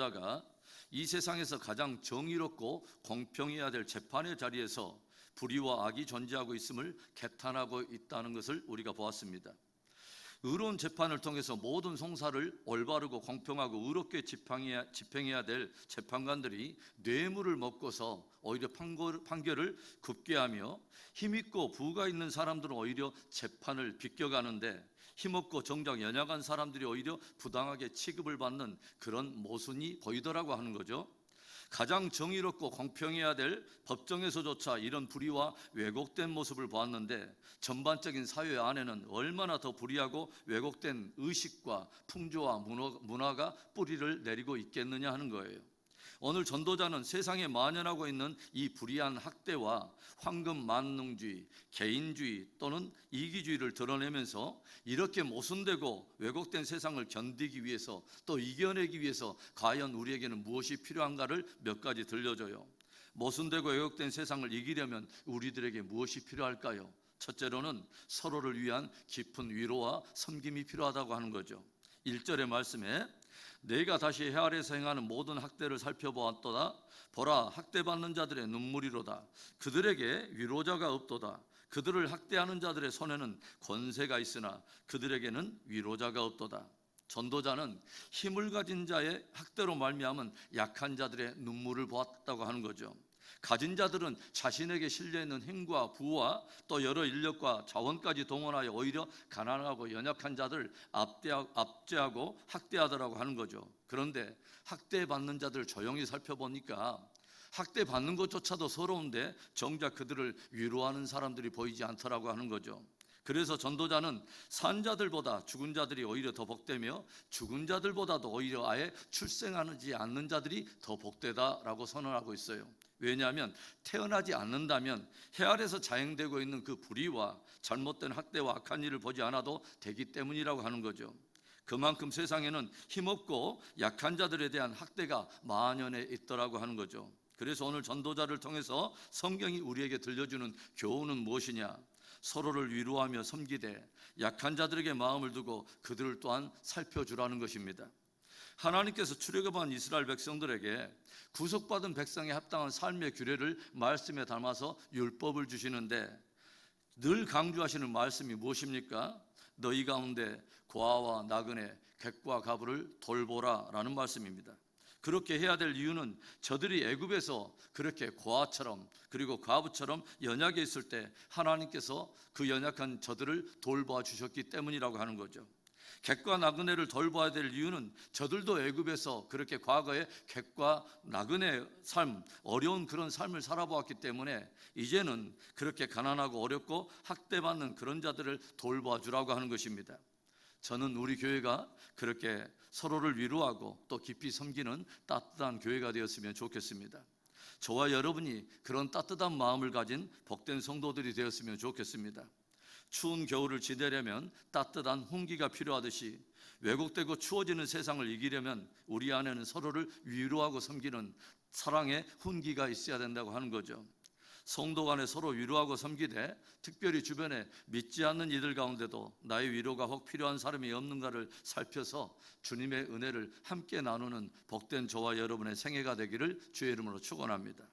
위로자가 이 세상에서 가장 정의롭고 공평해야 될 재판의 자리에서 불의와 악이 존재하고 있음을 개탄하고 있다는 것을 우리가 보았습니다. 의로운 재판을 통해서 모든 송사를 올바르고 공평하고 의롭게 집행해야 될 재판관들이 뇌물을 먹고서 오히려 판결을 굽게 하며 힘있고 부가 있는 사람들은 오히려 재판을 비껴가는데 힘없고 정작 연약한 사람들이 오히려 부당하게 취급을 받는 그런 모순이 보이더라고 하는 거죠. 가장 정의롭고 공평해야 될 법정에서조차 이런 불의와 왜곡된 모습을 보았는데 전반적인 사회 안에는 얼마나 더 불의하고 왜곡된 의식과 풍조와 문화가 뿌리를 내리고 있겠느냐 하는 거예요. 오늘 전도자는 세상에 만연하고 있는 이 불의한 학대와 황금 만능주의, 개인주의 또는 이기주의를 드러내면서 이렇게 모순되고 왜곡된 세상을 견디기 위해서 또 이겨내기 위해서 과연 우리에게는 무엇이 필요한가를 몇 가지 들려줘요. 모순되고 왜곡된 세상을 이기려면 우리들에게 무엇이 필요할까요? 첫째로는 서로를 위한 깊은 위로와 섬김이 필요하다고 하는 거죠. 1절의 말씀에 내가 다시 해 아래에서 행하는 모든 학대를 살펴보았도다. 보라, 학대받는 자들의 눈물이로다. 그들에게 위로자가 없도다. 그들을 학대하는 자들의 손에는 권세가 있으나 그들에게는 위로자가 없도다. 전도자는 힘을 가진 자의 학대로 말미암은 약한 자들의 눈물을 보았다고 하는 거죠. 가진 자들은 자신에게 실려있는 힘과 부와 또 여러 인력과 자원까지 동원하여 오히려 가난하고 연약한 자들을 압제하고 학대하더라고 하는 거죠. 그런데 학대받는 자들을 조용히 살펴보니까 학대받는 것조차도 서러운데 정작 그들을 위로하는 사람들이 보이지 않더라고 하는 거죠. 그래서 전도자는 산 자들보다 죽은 자들이 오히려 더 복되며 죽은 자들보다도 오히려 아예 출생하지 않는 자들이 더 복되다라고 선언하고 있어요. 왜냐하면 태어나지 않는다면 해 아래에서 자행되고 있는 그 불의와 잘못된 학대와 악한 일을 보지 않아도 되기 때문이라고 하는 거죠. 그만큼 세상에는 힘없고 약한 자들에 대한 학대가 만연해 있더라고 하는 거죠. 그래서 오늘 전도자를 통해서 성경이 우리에게 들려주는 교훈은 무엇이냐? 서로를 위로하며 섬기되 약한 자들에게 마음을 두고 그들을 또한 살펴주라는 것입니다. 하나님께서 출애굽한 이스라엘 백성들에게 구속받은 백성에 합당한 삶의 규례를 말씀에 담아서 율법을 주시는데 늘 강조하시는 말씀이 무엇입니까? 너희 가운데 고아와 나그네, 객과 가부를 돌보라 라는 말씀입니다. 그렇게 해야 될 이유는 저들이 애굽에서 그렇게 고아처럼 그리고 과부처럼 연약해 있을 때 하나님께서 그 연약한 저들을 돌봐 주셨기 때문이라고 하는 거죠. 객과 나그네를 돌봐야 될 이유는 저들도 애굽에서 그렇게 과거에 객과 나그네 삶, 어려운 그런 삶을 살아보았기 때문에 이제는 그렇게 가난하고 어렵고 학대받는 그런 자들을 돌봐주라고 하는 것입니다. 저는 우리 교회가 그렇게 서로를 위로하고 또 깊이 섬기는 따뜻한 교회가 되었으면 좋겠습니다. 저와 여러분이 그런 따뜻한 마음을 가진 복된 성도들이 되었으면 좋겠습니다. 추운 겨울을 지내려면 따뜻한 훈기가 필요하듯이 왜곡되고 추워지는 세상을 이기려면 우리 안에는 서로를 위로하고 섬기는 사랑의 훈기가 있어야 된다고 하는 거죠. 성도 간에 서로 위로하고 섬기되 특별히 주변에 믿지 않는 이들 가운데도 나의 위로가 혹 필요한 사람이 없는가를 살펴서 주님의 은혜를 함께 나누는 복된 저와 여러분의 생애가 되기를 주의 이름으로 축원합니다.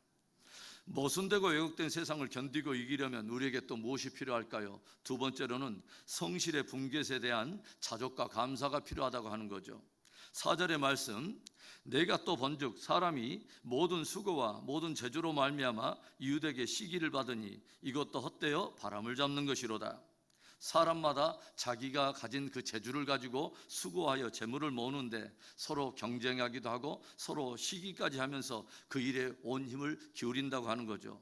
모순되고 왜곡된 세상을 견디고 이기려면 우리에게 또 무엇이 필요할까요? 두 번째로는 성실의 분깃에 대한 자족과 감사가 필요하다고 하는 거죠. 4절의 말씀, 내가 또 본즉 사람이 모든 수고와 모든 제주로 말미암아 이웃에게 시기를 받으니 이것도 헛되어 바람을 잡는 것이로다. 사람마다 자기가 가진 그 재주를 가지고 수고하여 재물을 모으는데 서로 경쟁하기도 하고 서로 시기까지 하면서 그 일에 온 힘을 기울인다고 하는 거죠.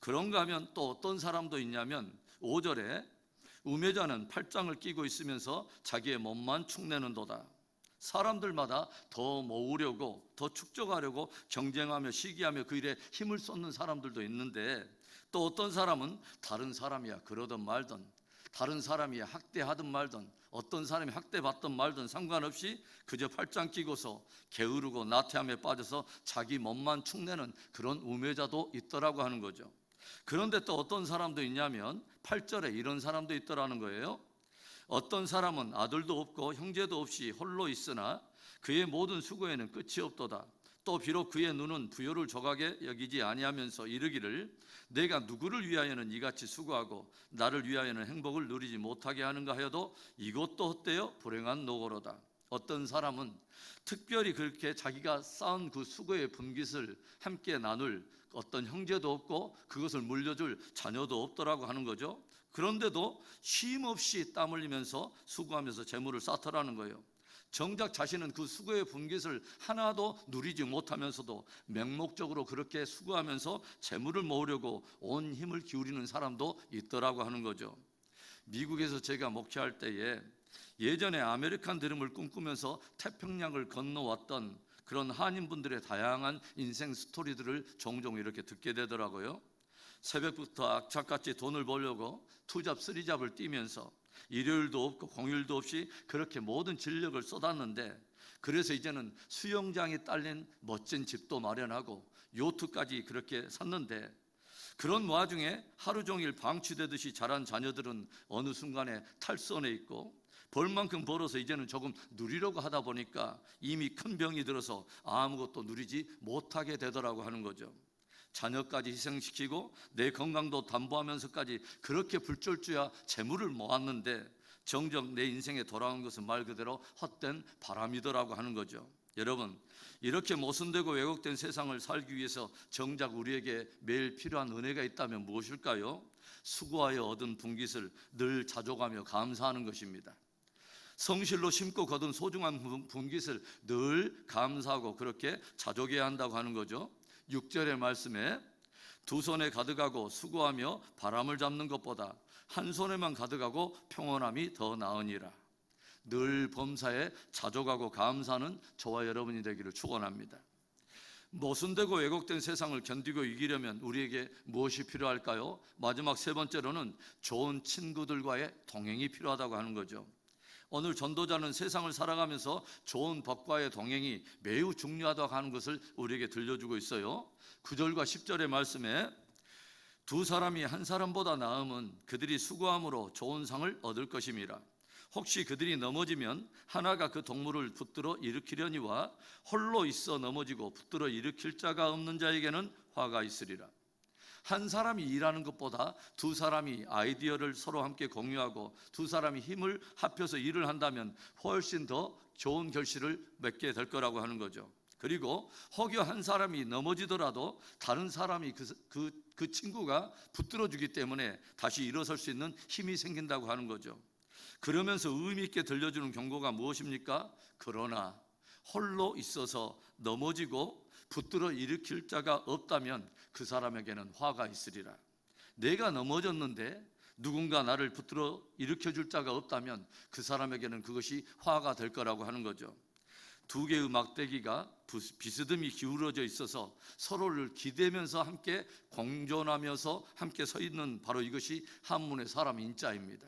그런가 하면 또 어떤 사람도 있냐면 5절에 우매자는 팔짱을 끼고 있으면서 자기의 몸만 축내는도다. 사람들마다 더 모으려고 더 축적하려고 경쟁하며 시기하며 그 일에 힘을 쏟는 사람들도 있는데 또 어떤 사람은 다른 사람이야 그러든 말든 다른 사람이 학대하든 말든 어떤 사람이 학대받든 말든 상관없이 그저 팔짱 끼고서 게으르고 나태함에 빠져서 자기 몸만 축내는 그런 우매자도 있더라고 하는 거죠. 그런데 또 어떤 사람도 있냐면 8절에 이런 사람도 있더라는 거예요. 어떤 사람은 아들도 없고 형제도 없이 홀로 있으나 그의 모든 수고에는 끝이 없도다. 또 비록 그의 눈은 부요를 조각에 여기지 아니하면서 이르기를 내가 누구를 위하여는 이같이 수고하고 나를 위하여는 행복을 누리지 못하게 하는가 하여도 이것도 헛되어 불행한 노고로다. 어떤 사람은 특별히 그렇게 자기가 쌓은 그 수고의 분깃을 함께 나눌 어떤 형제도 없고 그것을 물려줄 자녀도 없더라고 하는 거죠. 그런데도 쉼없이 땀 흘리면서 수고하면서 재물을 쌓더라는 거예요. 정작 자신은 그 수고의 분깃을 하나도 누리지 못하면서도 맹목적으로 그렇게 수고하면서 재물을 모으려고 온 힘을 기울이는 사람도 있더라고 하는 거죠. 미국에서 제가 목회할 때에 예전에 아메리칸 드림을 꿈꾸면서 태평양을 건너왔던 그런 한인분들의 다양한 인생 스토리들을 종종 이렇게 듣게 되더라고요. 새벽부터 악착같이 돈을 벌려고 투잡 쓰리잡을 뛰면서 일요일도 없고 공휴일도 없이 그렇게 모든 진력을 쏟았는데, 그래서 이제는 수영장이 딸린 멋진 집도 마련하고 요트까지 그렇게 샀는데, 그런 와중에 하루 종일 방치되듯이 자란 자녀들은 어느 순간에 탈선해 있고, 벌만큼 벌어서 이제는 조금 누리려고 하다 보니까 이미 큰 병이 들어서 아무것도 누리지 못하게 되더라고 하는 거죠. 자녀까지 희생시키고 내 건강도 담보하면서까지 그렇게 불철주야 재물을 모았는데 정작 내 인생에 돌아온 것은 말 그대로 헛된 바람이더라고 하는 거죠. 여러분, 이렇게 모순되고 왜곡된 세상을 살기 위해서 정작 우리에게 매일 필요한 은혜가 있다면 무엇일까요? 수고하여 얻은 분깃을 늘 자족하며 감사하는 것입니다. 성실로 심고 거둔 소중한 분깃을 늘 감사하고 그렇게 자족해야 한다고 하는 거죠. 6절의 말씀에 두 손에 가득하고 수고하며 바람을 잡는 것보다 한 손에만 가득하고 평온함이 더 나으니라. 늘 범사에 자족하고 감사하는 저와 여러분이 되기를 축원합니다. 모순되고 왜곡된 세상을 견디고 이기려면 우리에게 무엇이 필요할까요? 마지막 세 번째로는 좋은 친구들과의 동행이 필요하다고 하는 거죠. 오늘 전도자는 세상을 살아가면서 좋은 법과의 동행이 매우 중요하다고 하는 것을 우리에게 들려주고 있어요. 9절과 10절의 말씀에 두 사람이 한 사람보다 나음은 그들이 수고함으로 좋은 상을 얻을 것임이라. 혹시 그들이 넘어지면 하나가 그 동물을 붙들어 일으키려니와 홀로 있어 넘어지고 붙들어 일으킬 자가 없는 자에게는 화가 있으리라. 한 사람이 일하는 것보다 두 사람이 아이디어를 서로 함께 공유하고 두 사람이 힘을 합해서 일을 한다면 훨씬 더 좋은 결실을 맺게 될 거라고 하는 거죠. 그리고 혹여 한 사람이 넘어지더라도 다른 사람이 그 친구가 붙들어주기 때문에 다시 일어설 수 있는 힘이 생긴다고 하는 거죠. 그러면서 의미 있게 들려주는 경고가 무엇입니까? 그러나 홀로 있어서 넘어지고 붙들어 일으킬 자가 없다면 그 사람에게는 화가 있으리라. 내가 넘어졌는데 누군가 나를 붙들어 일으켜 줄 자가 없다면 그 사람에게는 그것이 화가 될 거라고 하는 거죠. 두 개의 막대기가 비스듬히 기울어져 있어서 서로를 기대면서 함께 공존하면서 함께 서 있는 바로 이것이 한문의 사람 인자입니다.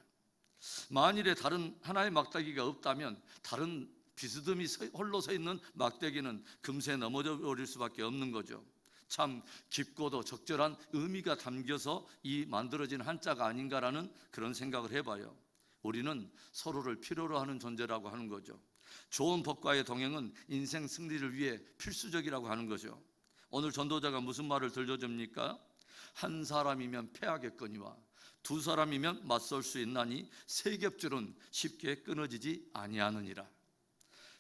만일에 다른 하나의 막대기가 없다면 다른 비스듬히 홀로 서 있는 막대기는 금세 넘어져 버릴 수밖에 없는 거죠. 참 깊고도 적절한 의미가 담겨서 이 만들어진 한자가 아닌가라는 그런 생각을 해봐요. 우리는 서로를 필요로 하는 존재라고 하는 거죠. 좋은 법과의 동행은 인생 승리를 위해 필수적이라고 하는 거죠. 오늘 전도자가 무슨 말을 들려줍니까? 한 사람이면 패하겠거니와 두 사람이면 맞설 수 있나니 세 겹줄은 쉽게 끊어지지 아니하느니라.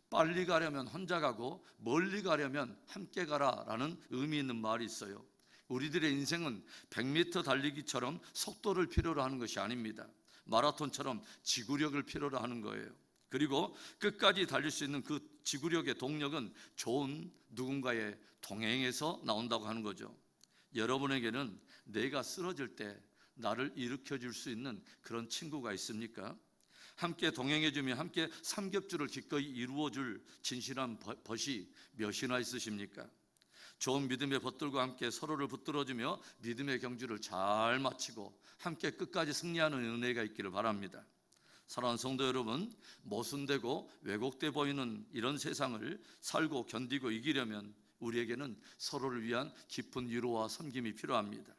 빨리 가려면 혼자 가고 멀리 가려면 함께 가라라는 의미 있는 말이 있어요. 우리들의 인생은 100m 달리기처럼 속도를 필요로 하는 것이 아닙니다. 마라톤처럼 지구력을 필요로 하는 거예요. 그리고 끝까지 달릴 수 있는 그 지구력의 동력은 좋은 누군가의 동행에서 나온다고 하는 거죠. 여러분에게는 내가 쓰러질 때 나를 일으켜 줄 수 있는 그런 친구가 있습니까? 함께 동행해주며 함께 삼겹줄을 기꺼이 이루어줄 진실한 벗이 몇이나 있으십니까? 좋은 믿음의 벗들과 함께 서로를 붙들어주며 믿음의 경주를 잘 마치고 함께 끝까지 승리하는 은혜가 있기를 바랍니다. 사랑하는 성도 여러분, 모순되고 왜곡돼 보이는 이런 세상을 살고 견디고 이기려면 우리에게는 서로를 위한 깊은 위로와 섬김이 필요합니다.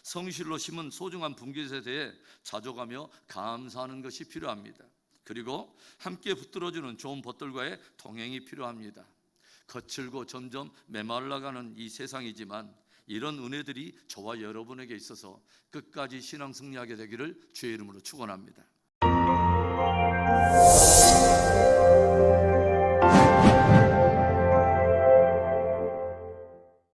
성실로 심은 소중한 분깃에 대해 자족하며 감사하는 것이 필요합니다. 그리고 함께 붙들어주는 좋은 벗들과의 동행이 필요합니다. 거칠고 점점 메말라가는 이 세상이지만 이런 은혜들이 저와 여러분에게 있어서 끝까지 신앙 승리하게 되기를 주의 이름으로 축원합니다.